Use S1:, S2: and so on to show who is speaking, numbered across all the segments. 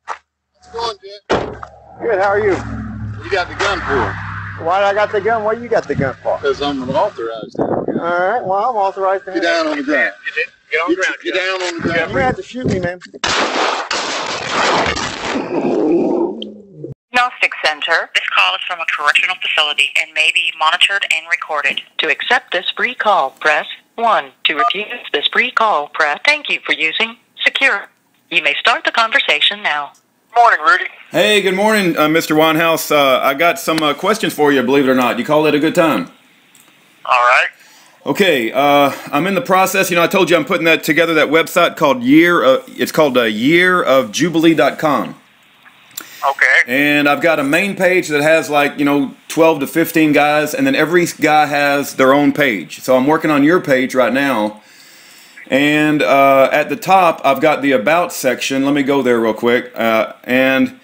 S1: How's it going, Jeff?
S2: Good, how are you?
S1: What you got the gun for?
S2: Why I got the gun? What you got the gun for?
S1: Because I'm authorized.
S2: Alright, well, I'm authorized to
S1: Get down on the ground.
S3: Get on the ground.
S1: Get down on the ground.
S2: You're gonna have to shoot me, man.
S4: Diagnostics Center. This call is from a correctional facility and may be monitored and recorded. To accept this free call, press 1. To refuse this free call, press. Thank you for using Secure. You may start the conversation now.
S3: Morning, Rudy.
S5: Hey, good morning, Mr. Weinhaus. I got some questions for you, believe it or not. You called it a good time.
S3: All right.
S5: Okay, I'm in the process. You know, I told you I'm putting that together, that website called it's called yearofjubilee.com.
S3: Okay.
S5: And I've got a main page that has 12 to 15 guys, and then every guy has their own page. So I'm working on your page right now. And at the top, I've got the About section. Let me go there real quick. And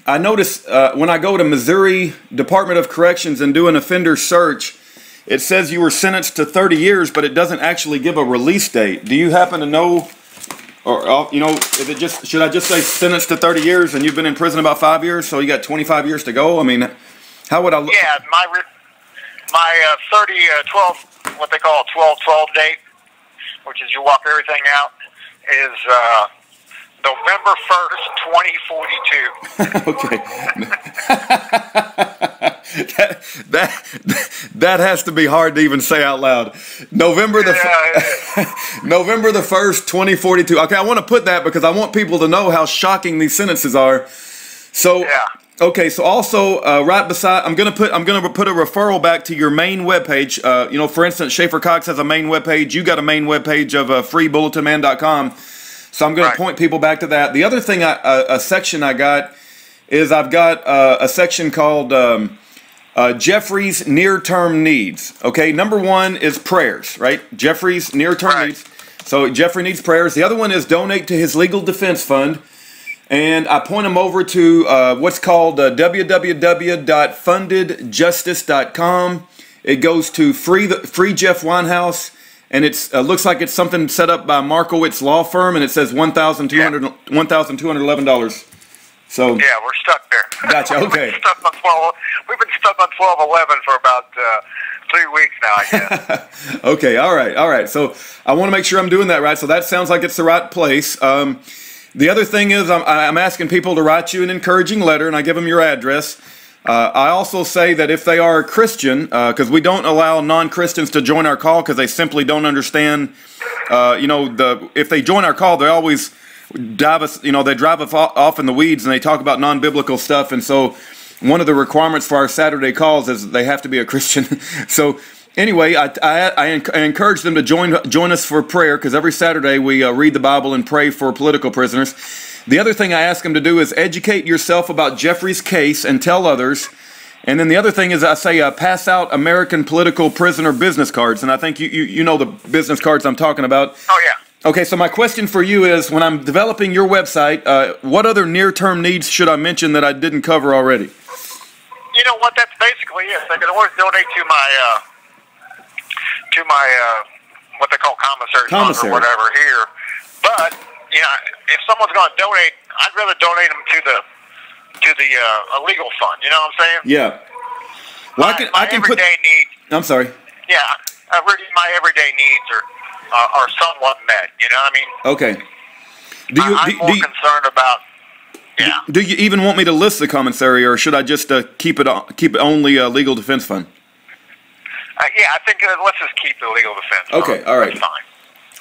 S5: I notice when I go to Missouri Department of Corrections and do an offender search, it says you were sentenced to 30 years, but it doesn't actually give a release date. Do you happen to know, or is it just, should I just say sentenced to 30 years and you've been in prison about 5 years, so you got 25 years to go? I mean, how would I look?
S3: Yeah, my 12, what they call a 12-12 date, which is you walk everything out, is November 1st, 2042.
S5: Okay. that has to be hard to even say out loud. November the 1st, 2042. Okay, I want to put that because I want people to know how shocking these sentences are. So
S3: yeah.
S5: Okay, so also right beside, I'm gonna put a referral back to your main webpage. For instance, Schaefer Cox has a main webpage. You got a main webpage of freebulletinman.com. So I'm going to point people back to that. The other thing, a section I got is I've got a section called Jeffrey's near-term needs. Okay, number 1 is prayers, right? Jeffrey's near-term needs. So Jeffrey needs prayers. The other one is donate to his legal defense fund. And I point them over to what's called www.fundedjustice.com. It goes to free Jeff Weinhaus. And it looks like it's something set up by Markowitz Law Firm, and it says $1,211. So
S3: yeah, we're stuck there.
S5: Gotcha. Okay.
S3: We've been stuck on 1211 for about 3 weeks now, I guess.
S5: Okay. All right. So I want to make sure I'm doing that right. So that sounds like it's the right place. The other thing is I'm asking people to write you an encouraging letter, and I give them your address. I also say that if they are a Christian, because we don't allow non-Christians to join our call because they simply don't understand, if they join our call, they always drive us off in the weeds and they talk about non-biblical stuff. And so one of the requirements for our Saturday calls is they have to be a Christian. So anyway, I encourage them to join us for prayer because every Saturday we read the Bible and pray for political prisoners. The other thing I ask them to do is educate yourself about Jeffrey's case and tell others. And then the other thing is I say pass out American political prisoner business cards. And I think you know the business cards I'm talking about.
S3: Oh, yeah.
S5: Okay, so my question for you is, when I'm developing your website, what other near-term needs should I mention that I didn't cover already?
S3: You know what? That's basically it. They can always donate to my what they call commissary fund or whatever here. But if someone's going to donate, I'd rather donate them to the illegal fund. You know what I'm saying?
S5: Yeah. Well, I can put everyday needs. I'm sorry.
S3: Yeah, really, my everyday needs are somewhat met. You know what I mean?
S5: Okay.
S3: I'm more concerned about. Yeah.
S5: Do you even want me to list the commissary, or should I just keep it only legal defense fund?
S3: Yeah, I think let's just keep the legal defense fund.
S5: Okay. All right.
S3: That's fine.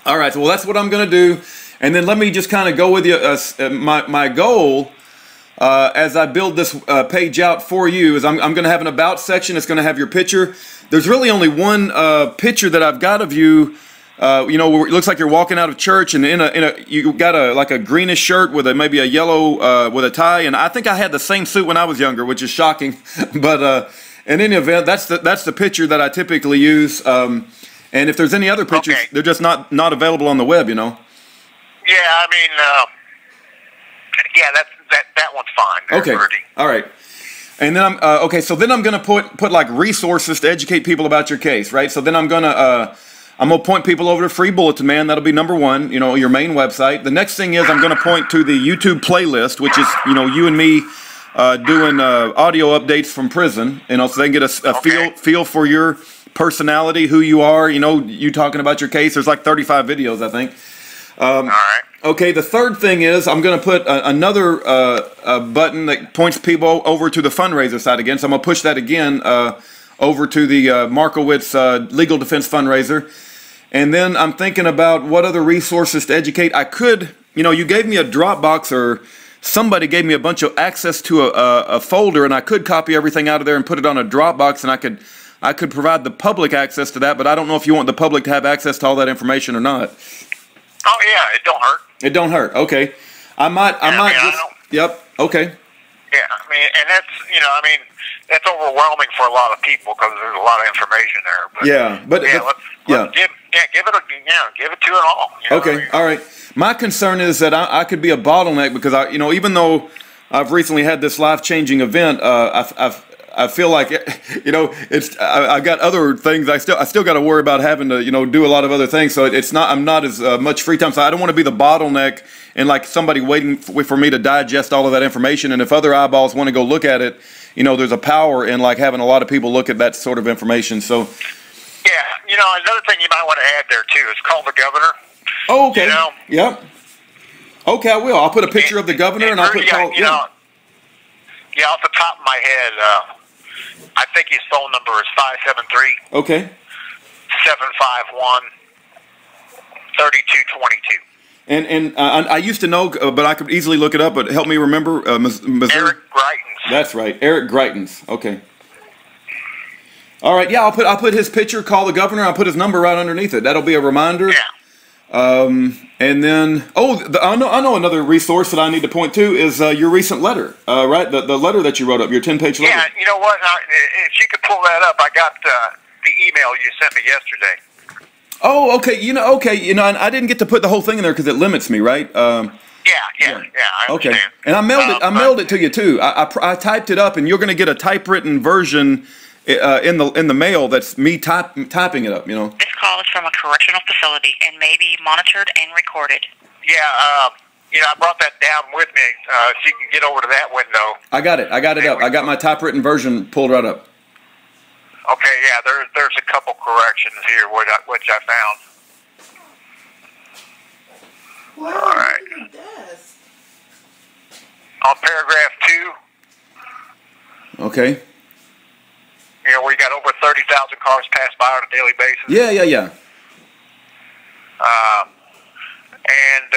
S5: All right. Well, that's what I'm going to do. And then let me just kind of go with you. My goal, as I build this page out for you, is I'm going to have an about section. It's going to have your picture. There's really only one picture that I've got of you. Where it looks like you're walking out of church, and you got a greenish shirt with maybe a yellow with a tie. And I think I had the same suit when I was younger, which is shocking. But in any event, that's the picture that I typically use. And if there's any other pictures, they're just not available on the web.
S3: Yeah, I mean, that one's fine.
S5: Okay. All right. And then I'm so then I'm going to put like resources to educate people about your case, right? So then I'm going to I'm going to point people over to Free Bulletin Man. That'll be number one, you know, your main website. The next thing is I'm going to point to the YouTube playlist, which is, you know, you and me doing audio updates from prison, you know, so they can get a feel for your personality, who you are, you know, you talking about your case. There's like 35 videos, I think.
S3: All right.
S5: Okay, the third thing is I'm going to put another button that points people over to the fundraiser side again. So I'm going to push that again over to the Markowitz Legal Defense Fundraiser. And then I'm thinking about what other resources to educate. I could, you know, you gave me a Dropbox, or somebody gave me a bunch of access to a folder, and I could copy everything out of there and put it on a Dropbox, and I could provide the public access to that, but I don't know if you want the public to have access to all that information or not.
S3: Oh yeah, it don't hurt.
S5: It don't hurt. Okay, I might just. Yep. Okay.
S3: Yeah, I mean, and that's, you know, I mean, that's overwhelming for a lot of people because there's a lot of information there. But,
S5: yeah, but
S3: let's give it to it all. You know
S5: okay,
S3: I mean?
S5: All right. My concern is that I could be a bottleneck because you know, even though I've recently had this life-changing event, I feel like, you know, I got other things. I still got to worry about having to, you know, do a lot of other things. So I'm not as much free time. So I don't want to be the bottleneck and like somebody waiting for me to digest all of that information. And if other eyeballs want to go look at it, you know, there's a power in like having a lot of people look at that sort of information. So
S3: yeah, you know, another thing you might want to add there too is call the governor.
S5: Oh, okay.
S3: You know?
S5: Yep. Okay, I will. I'll put a picture of the governor and I'll put call.
S3: You know, yeah, off the top of my head. I think his phone number is 573.
S5: Okay.
S3: 751 3222.
S5: And I used to know, but I could easily look it up. But help me remember, Missouri.
S3: Eric Greitens.
S5: That's right, Eric Greitens. Okay. All right. Yeah, I'll put his picture. Call the governor. I'll put his number right underneath it. That'll be a reminder.
S3: Yeah.
S5: And then, I know another resource that I need to point to is your recent letter, right? The letter that you wrote up, your 10-page letter.
S3: Yeah, you know what? If you could pull that up, I got the email you sent me yesterday.
S5: Oh, okay. You know, and I didn't get to put the whole thing in there because it limits me, right?
S3: Yeah, I understand.
S5: Okay. And I mailed it to you too. I typed it up, and you're going to get a typewritten version in the mail. That's me typing it up. You know.
S4: This call is from a correctional facility and may be monitored and recorded.
S3: Yeah. You know, I brought that down with me. If you can get over to that window.
S5: I got it up. I got my typewritten version pulled right up.
S3: Okay, yeah, there's a couple corrections here which I found.
S6: Wow,
S3: all right.
S6: look at this.
S3: On paragraph 2.
S5: Okay.
S3: You know, where you got over 30,000 cars pass by on a daily basis.
S5: Yeah.
S3: And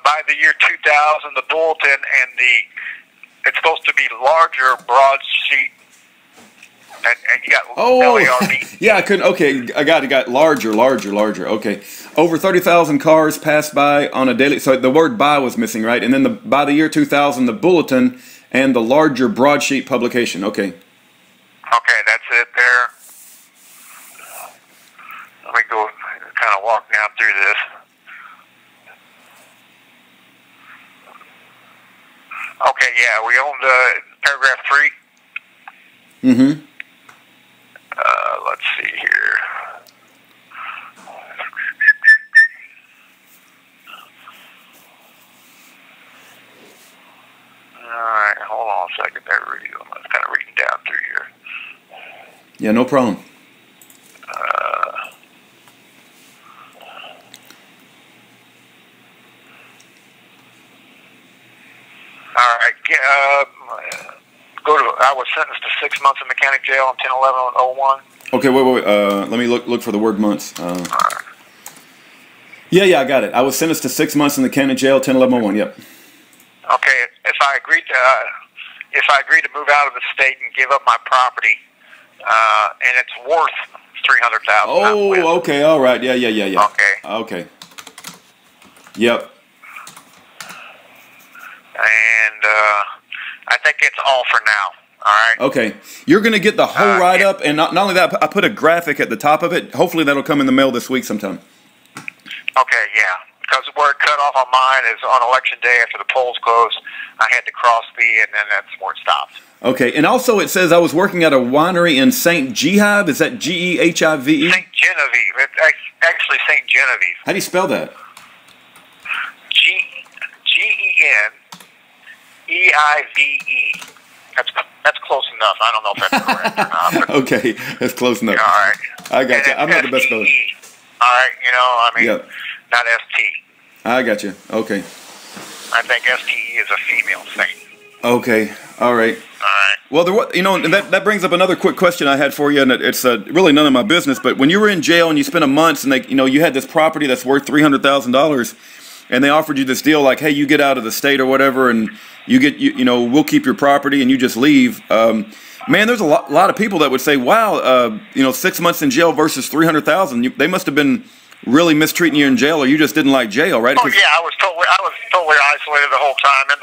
S3: by the year 2000, the bulletin and it's supposed to be larger broadsheet. And you got LARD.
S5: Yeah, I couldn't. Okay, I got larger. Okay, over 30,000 cars passed by on a daily. So the word "by" was missing, right? And then by the year 2000, the bulletin and the larger broadsheet publication. Okay.
S3: Okay, that's it there. Let me go kind of walk down through this. Okay, yeah, we owned paragraph 3.
S5: Mm-hmm.
S3: Let's see here. All right, hold on a second there, Rudy. I'm kind of reading down through here.
S5: Yeah, no problem.
S3: All right. I was sentenced to 6 months in mechanic jail on 10/11/01.
S5: Okay, wait. Let me look for the word months. Yeah, I got it. I was sentenced to 6 months in the county jail, 10/11/01. Yep.
S3: Okay. If I agreed to move out of the state and give up my property, and it's worth $300,000.
S5: Oh, okay. All right. Yeah. Okay. Yep.
S3: And I think it's all for now. All right.
S5: Okay. You're going to get the whole write-up, and not only that, I put a graphic at the top of it. Hopefully that'll come in the mail this week sometime.
S3: Okay, yeah. Because where it cut off on mine is on election day after the polls closed. I had to cross and then that's where it stopped.
S5: Okay, and also it says I was working at a winery in St. Genevieve. Is that Gehive?
S3: St. Genevieve. It's actually St. Genevieve.
S5: How do you spell that? Geneive.
S3: That's close enough. I don't know if that's correct or not. But,
S5: okay, that's close enough.
S3: All right.
S5: I got you. I'm not the best speller.
S3: All right, I mean,
S5: yep.
S3: Not ST.
S5: I got you. Okay.
S3: I think STE is a female saint.
S5: Okay. All right.
S3: All right.
S5: Well, that brings up another quick question I had for you, and it's really none of my business. But when you were in jail and you spent a month, and you had this property that's worth $300,000, and they offered you this deal, like, hey, you get out of the state or whatever, and we'll keep your property, and you just leave. Man, there's a lot of people that would say, wow, 6 months in jail versus $300,000. They must have been really mistreating you in jail, or you just didn't like jail, right?
S3: Oh yeah, I was totally isolated the whole time, and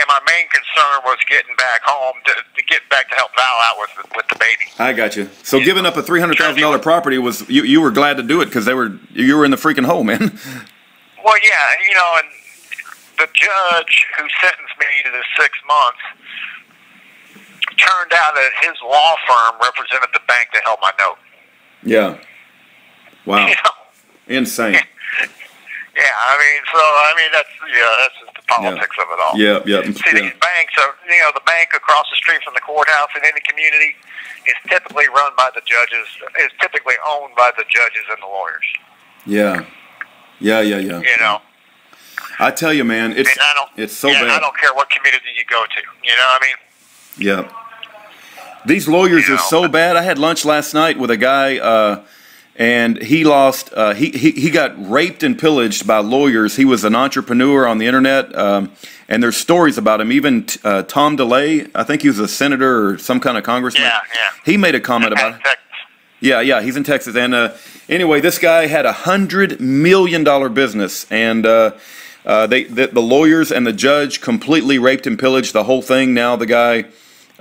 S3: my main concern was getting back home to get back to help Val out with the baby.
S5: I got you. So giving up a $300,000 property was you were glad to do it because you were in the freaking hole, man.
S3: Well, yeah, and the judge who sentenced me to the 6 months turned out that his law firm represented the bank that held my note.
S5: Yeah. Wow. Insane.
S3: Yeah, that's just the politics of it all.
S5: Yeah.
S3: See, these banks are, the bank across the street from the courthouse in any community is typically run by the judges, is typically owned by the judges and the lawyers.
S5: Yeah. I tell you, man, it's so bad.
S3: I don't care what community you go to.
S5: Yeah. These lawyers are so bad. I had lunch last night with a guy, and he lost. He got raped and pillaged by lawyers. He was an entrepreneur on the internet, and there's stories about him. Even Tom DeLay, I think he was a senator or some kind of congressman.
S3: Yeah.
S5: He made a comment about it. Yeah, he's in Texas. And anyway, this guy had $100 million business, and the lawyers and the judge completely raped and pillaged the whole thing. Now the guy,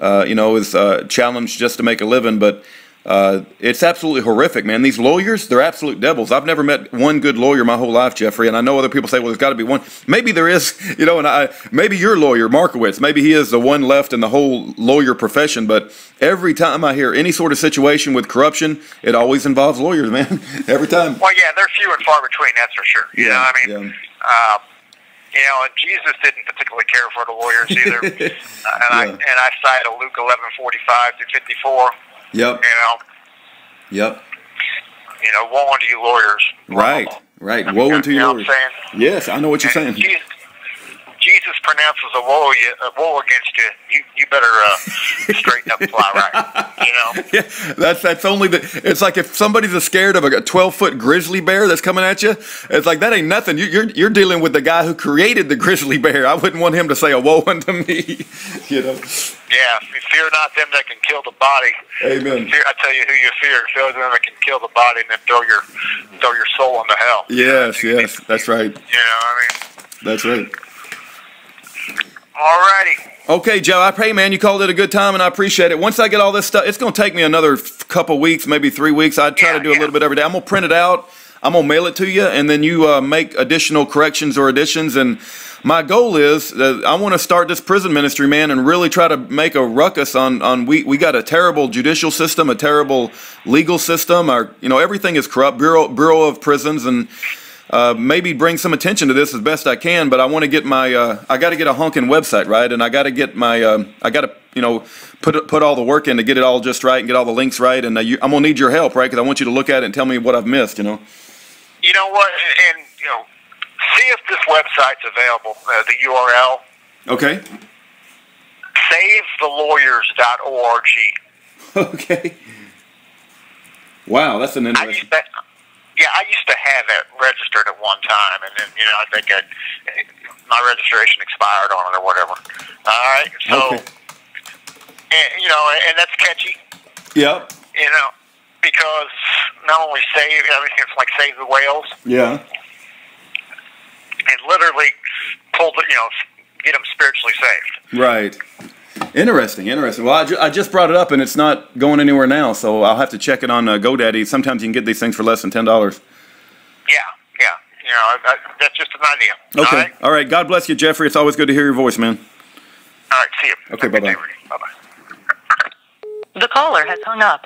S5: is challenged just to make a living, but it's absolutely horrific, man. These lawyers, they're absolute devils. I've never met one good lawyer my whole life, Jeffrey, and I know other people say, well, there's got to be one. Maybe there is, and maybe your lawyer, Markowitz, maybe he is the one left in the whole lawyer profession, but every time I hear any sort of situation with corruption, it always involves lawyers, man. Every time.
S3: Well, yeah, they're few and far between, that's for sure. And Jesus didn't particularly care for the lawyers either. I cite a Luke 11:45-54.
S5: Yep. Yep.
S3: Woe unto you lawyers.
S5: Right. Woe unto you lawyers.
S3: What I'm saying?
S5: Yes, I know what you're saying.
S3: Jesus pronounces a woe against you. You better straighten up and fly right.
S5: Yeah, that's only it's like if somebody's scared of a 12-foot grizzly bear that's coming at you, it's like that ain't nothing. You're dealing with the guy who created the grizzly bear. I wouldn't want him to say a woe unto me.
S3: Yeah, fear not them that can kill the body.
S5: Amen.
S3: I tell you who you fear. Fear them that can kill the body and then throw your soul into hell.
S5: Yes, that's right. That's right.
S3: Alrighty.
S5: Okay, Joe, I pray, man, you called it a good time, and I appreciate it. Once I get all this stuff, it's going to take me another couple weeks, maybe 3 weeks. I'd try to do a little bit every day. I'm going to print it out. I'm going to mail it to you, and then you make additional corrections or additions. And my goal is that I want to start this prison ministry, man, and really try to make a ruckus on we got a terrible judicial system, a terrible legal system. Everything is corrupt. Bureau of Prisons, and maybe bring some attention to this as best I can, but I want to get my, I got to get a honking website, right? And I got to get my, I got to, put all the work in to get it all just right and get all the links right. And I'm going to need your help, right? Because I want you to look at it and tell me what I've missed,
S3: You know what? And, see if this website's available, the URL.
S5: Okay.
S3: SaveTheLawyers.org.
S5: Okay. Wow, that's an interesting.
S3: I used to have it registered at one time, and then, I think my registration expired on it or whatever. All right, so, and that's catchy.
S5: Yep.
S3: Because not only everything's like Save the Whales.
S5: Yeah.
S3: And literally get them spiritually saved.
S5: Right. Interesting. Well, I just brought it up, and it's not going anywhere now, so I'll have to check it on GoDaddy. Sometimes you can get these things for less than $10.
S3: Yeah. That's just an idea.
S5: Okay. All right. God bless you, Jeffrey. It's always good to hear your voice, man.
S3: All right, see you.
S5: Okay, bye-bye.
S3: Bye-bye.
S4: The caller has hung up.